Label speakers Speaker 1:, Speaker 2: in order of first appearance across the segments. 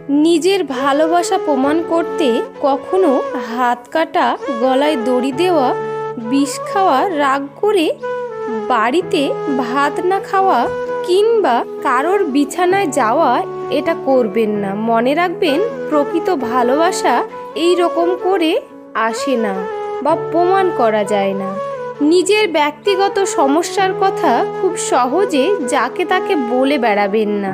Speaker 1: নিজের ভালোবাসা প্রমাণ করতে কখনো হাত কাটা, গলায় দড়ি দেওয়া, বিষ খাওয়া, রাগ করে বাড়িতে ভাত না খাওয়া কিংবা কারোর বিছানায় যাওয়া এটা করবেন না। মনে রাখবেন, প্রকৃত ভালোবাসা এই রকম করে আসে না বা প্রমাণ করা যায় না। নিজের ব্যক্তিগত সমস্যার কথা খুব সহজে যাকে তাকে বলে বেড়াবেন না।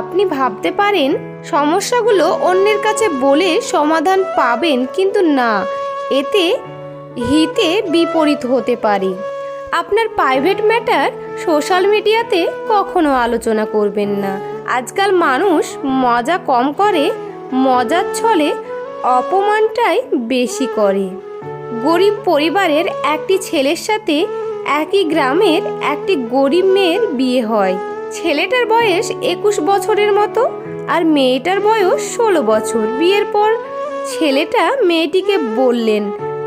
Speaker 1: আপনি ভাবতে পারেন সমস্যাগুলো অন্যের কাছে বলে সমাধান পাবেন, কিন্তু না, এতে হিতে বিপরীত হতে পারে। আপনার প্রাইভেট ম্যাটার সোশ্যাল মিডিয়াতে কখনো আলোচনা করবেন না। আজকাল মানুষ মজা কম করে, মজার ছলে অপমানটাই বেশি করে। গরিব পরিবারের একটি ছেলের সাথে একই গ্রামের একটি গরিব মেয়ের বিয়ে হয়। ছেলেটার বয়স 21 বছরের মতো আর মেয়েটার বয়স 16 বছর। বিয়ের পর ছেলেটা মেয়েটিকে বললেন,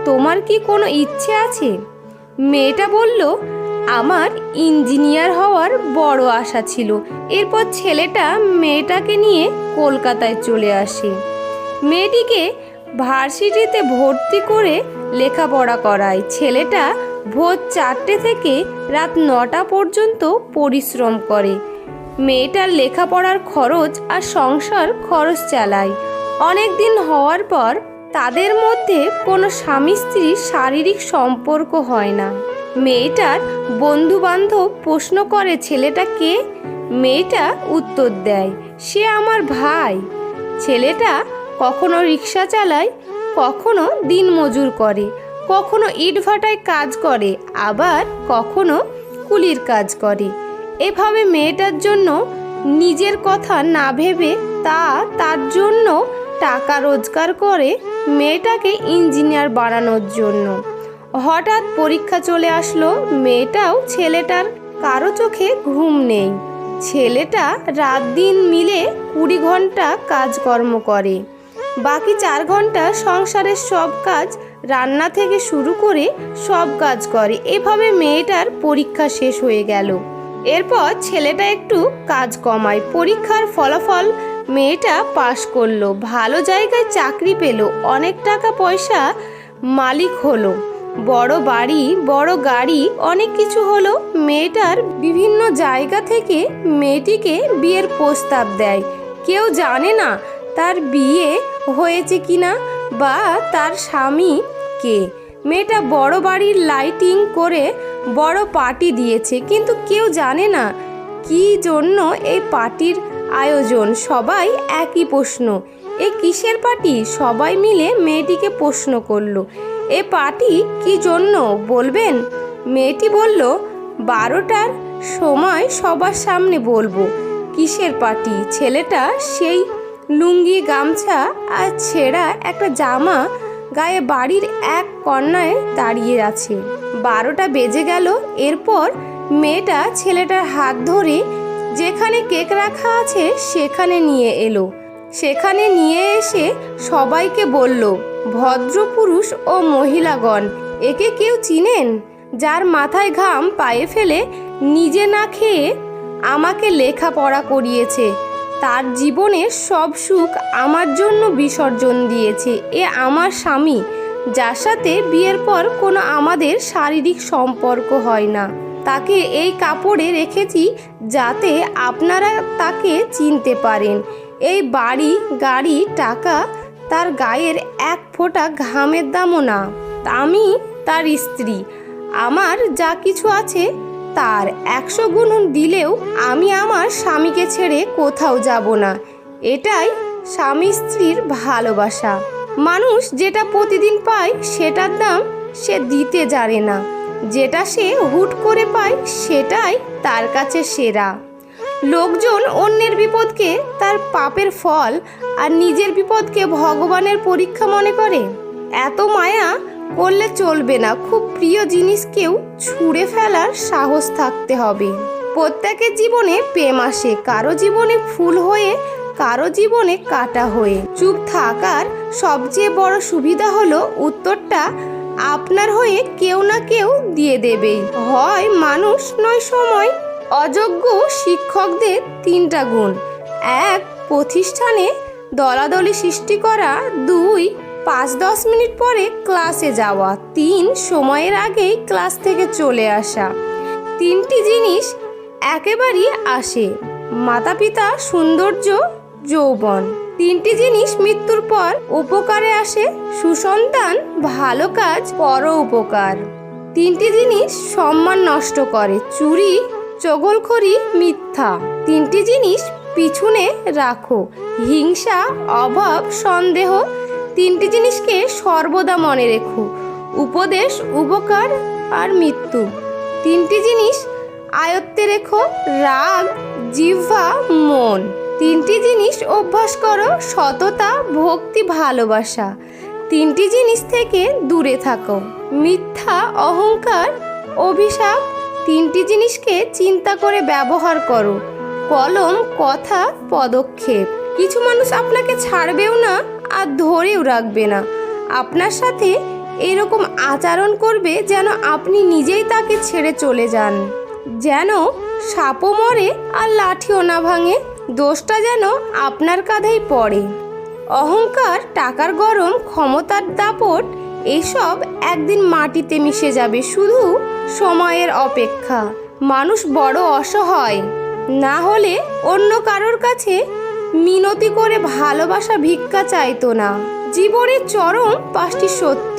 Speaker 1: তোমার কি কোনো ইচ্ছে আছে? মেয়েটা বলল, আমার ইঞ্জিনিয়ার হওয়ার বড় আশা ছিল। এরপর ছেলেটা মেয়েটাকে নিয়ে কলকাতায় চলে আসে। মেয়েটিকে ভার্সিটিতে ভর্তি করে লেখাপড়া করায়। ছেলেটা ভোর 4টে থেকে রাত 9টা পর্যন্ত পরিশ্রম করে। মেয়েটার লেখাপড়ার খরচ আর সংসার খরচ চালায়। অনেক দিন হওয়ার পর তাদের মধ্যে কোনো স্বামী স্ত্রীর শারীরিক সম্পর্ক হয় না। মেয়েটার বন্ধু বান্ধব প্রশ্ন করে, ছেলেটা কে? মেয়েটা উত্তর দেয়, সে আমার ভাই। ছেলেটা কখনো রিক্সা চালায়, কখনো দিনমজুর করে, কখনো ইটভাটায় কাজ করে, আবার কখনো কুলির কাজ করে। এভাবে মেয়েটার জন্য নিজের কথা না ভেবে তার জন্য টাকা রোজগার করে মেয়েটাকে ইঞ্জিনিয়ার বানানোর জন্য। হঠাৎ পরীক্ষা চলে আসলো। মেয়েটাও ছেলেটার কারো চোখে ঘুম নেই। ছেলেটা রাত দিন মিলে 20 ঘন্টা কাজকর্ম করে, বাকি 4 ঘন্টা সংসারের সব কাজ, রান্না থেকে শুরু করে সব কাজ করে। এভাবে মেয়েটার পরীক্ষা শেষ হয়ে গেল। এরপর ছেলেটা একটু কাজ কমায়। পরীক্ষার ফলাফল মেয়েটা পাশ করলো, ভালো জায়গায় চাকরি পেল, অনেক টাকা পয়সা মালিক হলো, বড় বাড়ি, বড় গাড়ি, অনেক কিছু হলো। মেয়েটার বিভিন্ন জায়গা থেকে মেয়েটিকে বিয়ের প্রস্তাব দেয়। কেউ জানে না তার বিয়ে হয়েছে কিনা বা তার স্বামী কে। মেয়েটা বড় বাড়ির লাইটিং করে বড় পার্টি দিয়েছে, কিন্তু কেউ জানে না কি জন্য এই পার্টির আয়োজন। সবাই একই প্রশ্ন, এ কিসের পার্টি? সবাই মিলে মেয়েটিকে প্রশ্ন করলো, এ পার্টি কি জন্য বলবেন? মেয়েটি বলল, 12টার সময় সবার সামনে বলবো। কিসের পার্টি? ছেলেটা সেই লুঙ্গি, গামছা আর ছেঁড়া একটা জামা গায়ে বাড়ির এক কর্নারে দাঁড়িয়ে আছে। 12টা বেজে গেল। এরপর মেয়েটা ছেলেটার হাত ধরে যেখানে কেক রাখা আছে সেখানে নিয়ে এলো। সেখানে নিয়ে এসে সবাইকে বলল, ভদ্রপুরুষ ও মহিলাগণ, একে কেউ চিনেন? যার মাথায় ঘাম পায়ে ফেলে নিজে না খেয়ে আমাকে লেখাপড়া করিয়েছে, তার জীবনের সব সুখ আমার জন্য বিসর্জন দিয়েছে। এ আমার স্বামী, যার সাথে বিয়ের পর কোনো আমাদের শারীরিক সম্পর্ক হয় না। তাকে এই কাপড়ে রেখেছি যাতে আপনারা তাকে চিনতে পারেন। এই বাড়ি, গাড়ি, টাকা তার গায়ের এক ফোঁটা ঘামের দামও না। আমি তার স্ত্রী, আমার যা কিছু আছে তার 100 গুণ দিলেও আমি আমার স্বামীকে ছেড়ে কোথাও যাব না। এটাই স্বামী স্ত্রীর ভালোবাসা। মানুষ যেটা প্রতিদিন পায় সেটার দাম সে দিতে জানে না, যেটা সে হুট করে পায় সেটাই তার কাছে সেরা। লোকজন অন্যের বিপদকে তার পাপের ফল আর নিজের বিপদকে ভগবানের পরীক্ষা মনে করে। এত মায়া করলে চলবে না। খুব প্রিয় জিনিসকেও ছুঁড়ে ফেলার সাহস থাকতে হবে। প্রত্যেকের জীবনে প্রেম আসে, কারো জীবনে ফুল হয়ে, কারো জীবনে কাঁটা হয়ে। চুপ থাকার সবচেয়ে বড় সুবিধা হলো উত্তরটা আপনার হয়ে কেউ না কেউ দিয়ে দেবেই। হয় মানুষ নয় সময়। অযোগ্য শিক্ষকদের 3টা গুণ। 1, প্রতিষ্ঠানে দলাদলি সৃষ্টি করা। 2 5-10 মিনিট পরে ক্লাসে যাওয়া। 3 সময়ের আগেই ক্লাস থেকে চলে আসা। 3টি জিনিস একেবারেই আসে: মাতা পিতা, সৌন্দর্য, যৌবন। 3টি জিনিস মৃত্যুর পর উপকারে আসে: সুসন্তান, ভালো কাজ, পর উপকার। 3টি জিনিস সম্মান নষ্ট করে: চুরি, চগলখড়ি, মিথ্যা। 3টি জিনিস পিছনে রাখো: হিংসা, অভাব, সন্দেহ। 3টি জিনিসকে সর্বদা মনে রেখো: উপদেশ, উপকার আর মৃত্যু। 3টি জিনিস আয়ত্তে রেখো: রাগ, জিহ্বা, মন। 3টি জিনিস অভ্যাস করো: সততা, ভক্তি, ভালোবাসা। 3টি জিনিস থেকে দূরে থাকো: মিথ্যা, অহংকার, অভিশাপ। 3টি জিনিসকে চিন্তা করে ব্যবহার করো: কলম, কথা, পদক্ষেপ। কিছু মানুষ আপনাকে ছাড়বেও না আর ধরেও রাখবে না। আপনার সাথে এরকম আচরণ করবে যেন আপনি নিজেই তাকে ছেড়ে চলে যান। যেন সাপও মরে আর লাঠিও না ভাঙে। দোষটা যেন আপনার কাঁধেই পড়ে। অহংকার, টাকার গরম, ক্ষমতার দাপট এসব একদিন মাটিতে মিশে যাবে, শুধু সময়ের অপেক্ষা। মানুষ বড় অসহায়, না হলে অন্য কারোর কাছে মিনতি করে ভালোবাসা ভিক্ষা চাইতো না। জীবনের চরম 5টি সত্য: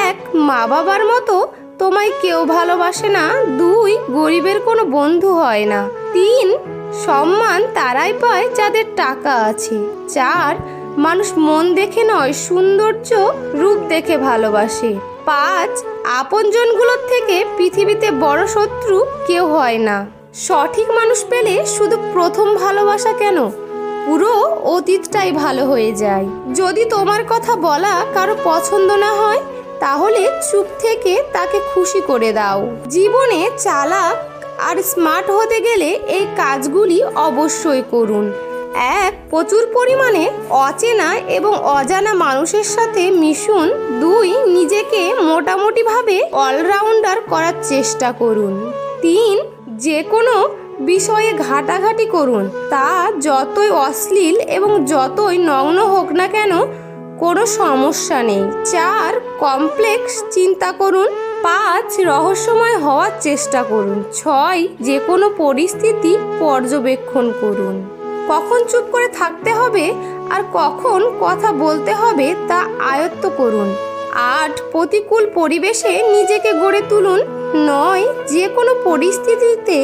Speaker 1: 1 মা বাবার মতো তোমায় কেউ ভালোবাসে না। 2 গরিবের কোনো বন্ধু হয় না। 3 সম্মান তারাই পায় যাদের টাকা আছে। 4 মানুষ মন দেখে নয়, সৌন্দর্য, রূপ দেখে ভালোবাসে। 5 আপনজনগুলোর থেকে পৃথিবীতে বড় শত্রু কেউ হয় না। সঠিক মানুষ পেলে শুধু প্রথম ভালোবাসা কেন, পুরো অতীতটাই ভালো হয়ে যায়। যদি তোমার কথা বলা কারো পছন্দ না হয়, তাহলে চুপ থেকে তাকে খুশি করে দাও। জীবনে চালাক আর স্মার্ট হতে গেলে এই কাজগুলি অবশ্যই করুন। 1 প্রচুর পরিমাণে অচেনা এবং অজানা মানুষের সাথে মিশুন। 2 নিজেকে মোটামুটিভাবে অলরাউন্ডার করার চেষ্টা করুন। 3 যে কোনো বিষয়ে ঘাটাঘাটি করুন, তা যতই অশ্লীল এবং যতই নগ্ন হোক না কেন, কোনো সমস্যা নেই। 4 কমপ্লেক্স চিন্তা করুন। 5 রহস্যময় হওয়ার চেষ্টা করুন। 6 যে কোনো পরিস্থিতি পর্যবেক্ষণ করুন। কখন চুপ করে থাকতে হবে আর কখন কথা বলতে হবে তা আয়ত্ত করুন। 8 প্রতিকূল পরিবেশে নিজেকে গড়ে তুলুন। 9 যে কোনো পরিস্থিতিতে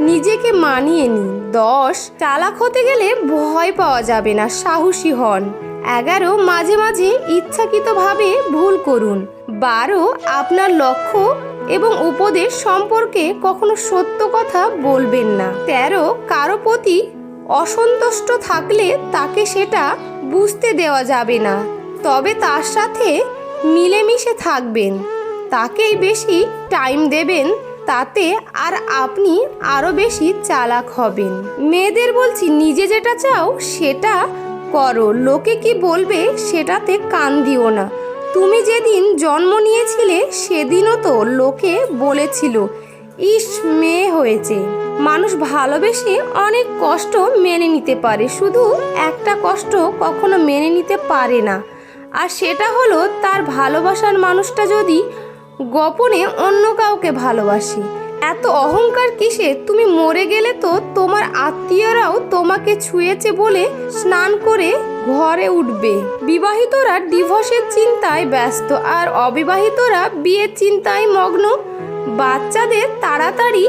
Speaker 1: নিজেকে মানিয়ে নিন। 10 চালাক হতে গেলে ভয় পাওয়া যাবে না, সাহসী হন। 11 মাঝে মাঝে ইচ্ছাকৃতভাবে ভুল করুন। 12 আপনার লক্ষ্য এবং উপদেশ সম্পর্কে কখনো সত্য কথা বলবেন না। 13 কারো প্রতি অসন্তুষ্ট থাকলে তাকে সেটা বুঝতে দেওয়া যাবে না, তবে তার সাথে মিলেমিশে থাকবেন, তাকেই বেশি টাইম দেবেন, তাতে আর আপনি আরও বেশি চালাক হবেন। মেয়েদের বলছি, নিজে যেটা চাও সেটা করো, লোকে কি বলবে সেটাতে কান দিও না। তুমি যেদিন জন্ম নিয়েছিলে সেদিনও তো লোকে বলেছিল ইস মেয়ে হয়েছে। মানুষ ভালোবেসে অনেক কষ্ট মেনে নিতে পারে, শুধু একটা কষ্ট কখনো মেনে নিতে পারে না, আর সেটা হলো তার ভালোবাসার মানুষটা যদি গোপনে অন্য কাউকে ভালোবাসে। এত অহংকার কিসে? তুমি মরে গেলে তো তোমার আত্মীয়রাও তোমাকে ছুঁয়েছে বলে স্নান করে ঘরে উঠবে। বিবাহিতরা ডিভোর্সের চিন্তায় ব্যস্ত আর অবিবাহিতরা বিয়ের চিন্তায় মগ্ন। বাচ্চাদের তাড়াতাড়ি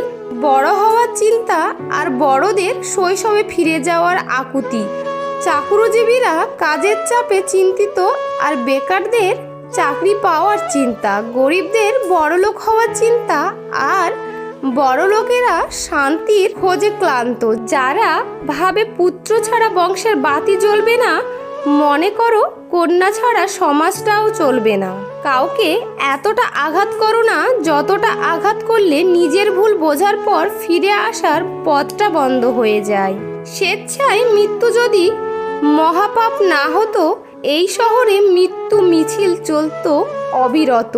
Speaker 1: বড় হওয়ার চিন্তা আর বড়দের শৈশবে ফিরে যাওয়ার আকুতি। চাকরিজীবীরা কাজের চাপে চিন্তিত আর বেকারদের চাকরি পাওয়ার চিন্তা। গরিবদের বড়লোক হওয়ার চিন্তা আর বড়লোকেরা শান্তির খোঁজে ক্লান্ত। যারা ভাবে পুত্র ছাড়া বংশের বাতি জ্বলবে না, মনে করো কন্যা ছাড়া সমাজটাও চলবে না। কাউকে এতটা আঘাত করো না যতটা আঘাত করলে নিজের ভুল বোঝার পর ফিরে আসার পথটা বন্ধ হয়ে যায়। স্বেচ্ছায় মৃত্যু যদি মহাপাপ না হতো, এই শহরে মৃত্যু মিছিল চলতো অবিরত।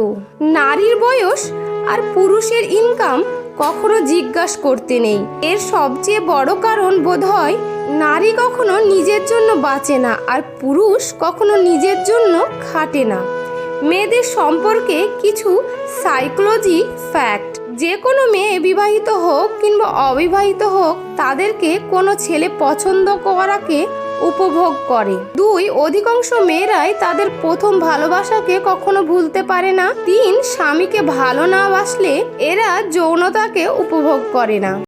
Speaker 1: নারীর বয়স আর পুরুষের ইনকাম কখনো জিজ্ঞাসা করতে নেই। এর সবচেয়ে বড় কারণ বোধহয় নারী কখনো নিজের জন্য বাঁচে না, আর পুরুষ কখনো নিজের জন্য খাটে না। মেয়েদের সম্পর্কে কিছু সাইকোলজি ফ্যাক্ট। যে কোনো মেয়ে বিবাহিত হোক কিংবা অবিবাহিত হোক, তাদেরকে কোনো ছেলে পছন্দ করাকে উপভোগ করে। 2, অধিকাংশ মেয়েরাই তাদের প্রথম ভালোবাসাকে কখনো ভুলতে পারে না। 3, স্বামীকে ভালো না বাসলে এরা যৌনতাকে উপভোগ করে না।